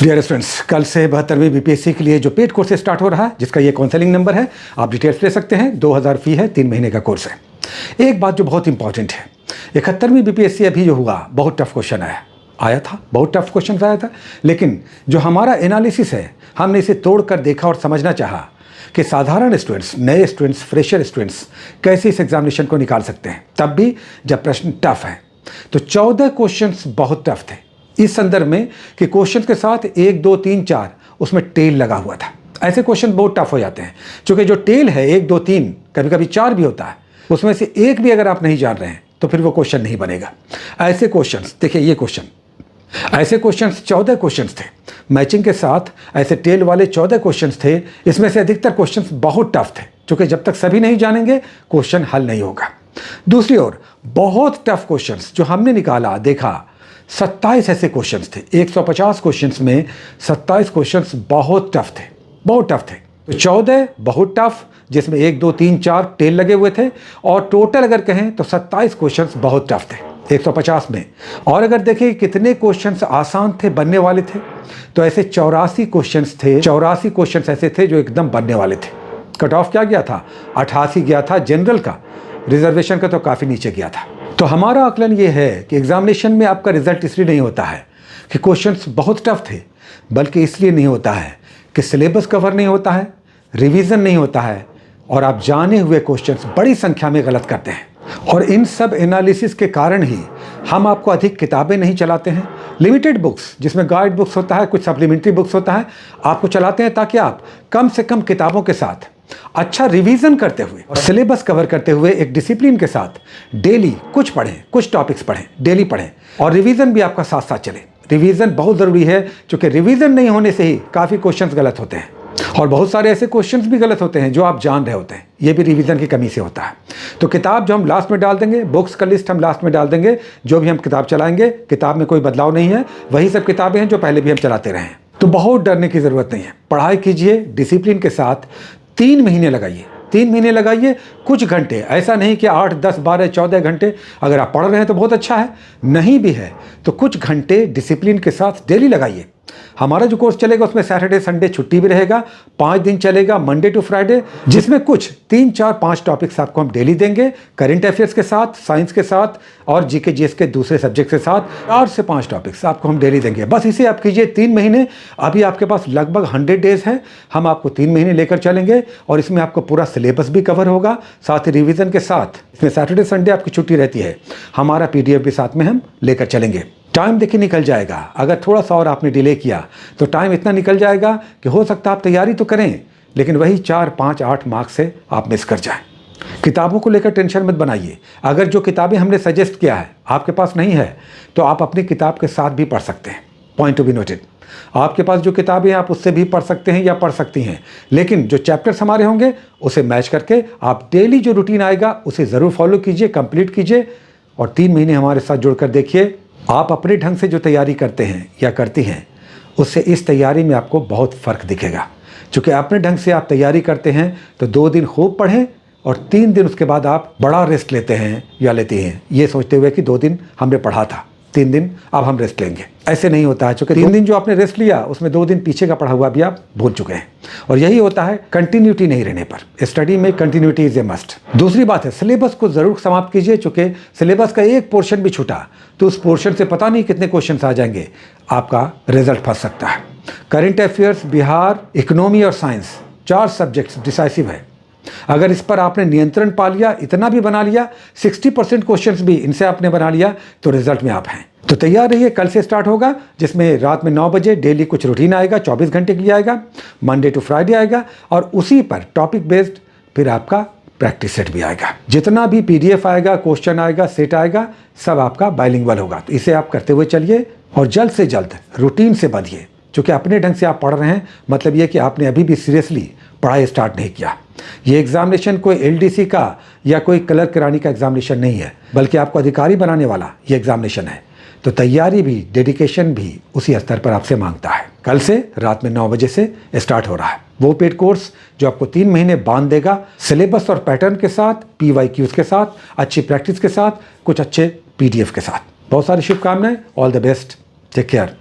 Dear students, कल से 72वीं BPSC के लिए जो पेड कोर्स स्टार्ट हो रहा है, जिसका ये काउंसलिंग नंबर है, आप डिटेल्स ले सकते हैं। 2000 फी है, 3 महीने का कोर्स है। एक बात जो बहुत इंपॉर्टेंट है, 71वीं बीपीएससी अभी जो हुआ, बहुत टफ क्वेश्चन आया था, बहुत टफ क्वेश्चन आया था। लेकिन जो हमारा एनालिसिस है, हमने इसे तोड़ कर देखा और समझना चाहा कि साधारण स्टूडेंट्स, नए स्टूडेंट्स, फ्रेशर स्टूडेंट्स कैसे इस एग्जामिनेशन को निकाल सकते हैं, तब भी जब प्रश्न टफ है। तो 14 क्वेश्चंस बहुत टफ थे इस संदर्भ में कि क्वेश्चंस के साथ 1, 2, 3, 4 उसमें टेल लगा हुआ था। ऐसे क्वेश्चन बहुत टफ हो जाते हैं, क्योंकि जो टेल है 1, 2, 3, कभी कभी 4 भी होता है, उसमें से एक भी अगर आप नहीं जान रहे हैं तो फिर वो क्वेश्चन नहीं बनेगा। ऐसे क्वेश्चंस देखिए, ये क्वेश्चन, ऐसे क्वेश्चंस 14 क्वेश्चंस थे मैचिंग के साथ। ऐसे टेल वाले 14 क्वेश्चंस थे। इसमें से अधिकतर क्वेश्चंस बहुत टफ थे, क्योंकि जब तक सभी नहीं जानेंगे क्वेश्चन हल नहीं होगा। दूसरी ओर बहुत टफ क्वेश्चंस जो हमने निकाला, देखा, 27 ऐसे क्वेश्चंस थे। 150 क्वेश्चंस में 27 क्वेश्चंस बहुत टफ थे, बहुत टफ थे। तो 14 बहुत टफ, जिसमें 1, 2, 3, 4 टेल लगे हुए थे, और टोटल अगर कहें तो 27 क्वेश्चंस बहुत टफ थे 150 में। और अगर देखें कितने क्वेश्चंस आसान थे, बनने वाले थे, तो ऐसे 84 क्वेश्चंस थे। 84 क्वेश्चंस ऐसे थे जो एकदम बनने वाले थे। कट ऑफ क्या गया था? 88 गया था जनरल का, रिजर्वेशन का तो काफ़ी नीचे गया था। तो हमारा आकलन ये है कि एग्जामिनेशन में आपका रिजल्ट इसलिए नहीं होता है कि क्वेश्चंस बहुत टफ थे, बल्कि इसलिए नहीं होता है कि सिलेबस कवर नहीं होता है, रिवीजन नहीं होता है, और आप जाने हुए क्वेश्चंस बड़ी संख्या में गलत करते हैं। और इन सब एनालिसिस के कारण ही हम आपको अधिक किताबें नहीं चलाते हैं। लिमिटेड बुक्स, जिसमें गाइड बुक्स होता है, कुछ सप्लीमेंट्री बुक्स होता है, आपको चलाते हैं ताकि आप कम से कम किताबों के साथ अच्छा रिवीजन करते हुए और सिलेबस कवर करते हुए एक डिसिप्लिन के साथ डेली कुछ पढ़ें, कुछ टॉपिक्स पढ़ें, डेली पढ़ें, और रिवीजन भी आपका साथ साथ चले। रिवीजन बहुत ज़रूरी है, क्योंकि रिवीजन नहीं होने से ही काफ़ी क्वेश्चंस गलत होते हैं, और बहुत सारे ऐसे क्वेश्चंस भी गलत होते हैं जो आप जान रहे होते हैं। ये भी रिवीजन की कमी से होता है। तो किताब जो हम लास्ट में डाल देंगे, बुक्स का लिस्ट हम लास्ट में डाल देंगे, जो भी हम किताब चलाएंगे, किताब में कोई बदलाव नहीं है, वही सब किताबें हैं जो पहले भी हम चलाते रहे हैं। तो बहुत डरने की ज़रूरत नहीं है। पढ़ाई कीजिए डिसिप्लिन के साथ, 3 महीने लगाइए, 3 महीने लगाइए, कुछ घंटे, ऐसा नहीं कि 8, 10, 12, 14 घंटे। अगर आप पढ़ रहे हैं तो बहुत अच्छा है, नहीं भी है तो कुछ घंटे डिसिप्लिन के साथ डेली लगाइए। हमारा जो कोर्स चलेगा उसमें सैटरडे संडे छुट्टी भी रहेगा, 5 दिन चलेगा, मंडे टू फ्राइडे, जिसमें कुछ 3, 4, 5 टॉपिक्स आपको हम डेली देंगे, करंट अफेयर्स के साथ, साइंस के साथ, और जीके जीएस के दूसरे सब्जेक्ट के साथ 4 से 5 टॉपिक्स आपको हम डेली देंगे। बस इसे आप कीजिए 3 महीने। अभी आपके पास लगभग 100 डेज है, हम आपको 3 महीने लेकर चलेंगे, और इसमें आपको पूरा सिलेबस भी कवर होगा, साथ ही रिविजन के साथ। इसमें सैटरडे संडे आपकी छुट्टी रहती है, हमारा PDF भी साथ में हम लेकर चलेंगे। टाइम देखिए निकल जाएगा, अगर थोड़ा सा और आपने डिले किया तो टाइम इतना निकल जाएगा कि हो सकता है आप तैयारी तो करें, लेकिन वही 4, 5, 8 मार्क्स से आप मिस कर जाएं। किताबों को लेकर टेंशन मत बनाइए। अगर जो किताबें हमने सजेस्ट किया है आपके पास नहीं है, तो आप अपनी किताब के साथ भी पढ़ सकते हैं। Point to be noted. आपके पास जो किताबें हैं आप उससे भी पढ़ सकते हैं या पढ़ सकती हैं, लेकिन जो चैप्टर्स हमारे होंगे उसे मैच करके आप डेली जो रूटीन आएगा उसे ज़रूर फॉलो कीजिए, कंप्लीट कीजिए, और 3 महीने हमारे साथ जुड़कर देखिए। आप अपने ढंग से जो तैयारी करते हैं या करती हैं, उससे इस तैयारी में आपको बहुत फ़र्क दिखेगा। क्योंकि अपने ढंग से आप तैयारी करते हैं तो 2 दिन खूब पढ़ें, और 3 दिन उसके बाद आप बड़ा रेस्ट लेते हैं या लेती हैं, ये सोचते हुए कि 2 दिन हमने पढ़ा था, 3 दिन अब हम रेस्ट लेंगे। ऐसे नहीं होता है, क्योंकि 3 दिन जो आपने रेस्ट लिया उसमें 2 दिन पीछे का पढ़ा हुआ भी आप भूल चुके हैं। और यही होता है कंटिन्यूटी नहीं रहने पर। स्टडी में कंटिन्यूटी इज ए मस्ट। दूसरी बात है, सिलेबस को जरूर समाप्त कीजिए, क्योंकि सिलेबस का एक पोर्शन भी छूटा तो उस पोर्शन से पता नहीं कितने क्वेश्चन आ जाएंगे, आपका रिजल्ट फंस सकता है। करंट अफेयर्स, बिहार, इकोनॉमी और साइंस, 4 सब्जेक्ट्स डिसाइसिव है। अगर इस पर आपने नियंत्रण पा लिया, इतना भी बना लिया, 60% क्वेश्चंस भी इनसे आपने बना लिया, तो रिजल्ट में आप हैं। तो तैयार रहिए, कल से स्टार्ट होगा, जिसमें रात में 9 बजे डेली कुछ रूटीन आएगा, 24 घंटे के लिए आएगा, मंडे टू फ्राइडे आएगा, और उसी पर टॉपिक बेस्ड फिर आपका प्रैक्टिस सेट भी आएगा। जितना भी PDF आएगा, क्वेश्चन आएगा, सेट आएगा, सब आपका बाइलिंगुअल होगा। तो इसे आप करते हुए चलिए, और जल्द से जल्द रूटीन से बंधिए। क्योंकि अपने ढंग से आप पढ़ रहे हैं, मतलब ये कि आपने अभी भी सीरियसली पढ़ाई स्टार्ट नहीं किया। ये एग्जामिनेशन कोई LDC का या कोई क्लर्क करानी का एग्जामिनेशन नहीं है, बल्कि आपको अधिकारी बनाने वाला ये एग्जामिनेशन है। तो तैयारी भी, डेडिकेशन भी उसी स्तर पर आपसे मांगता है। कल से रात में 9 बजे से स्टार्ट हो रहा है वो पेड कोर्स, जो आपको 3 महीने बांध देगा, सिलेबस और पैटर्न के साथ, PYQs के साथ, अच्छी प्रैक्टिस के साथ, कुछ अच्छे PDF के साथ। बहुत सारी शुभकामनाएं। All the best, take care.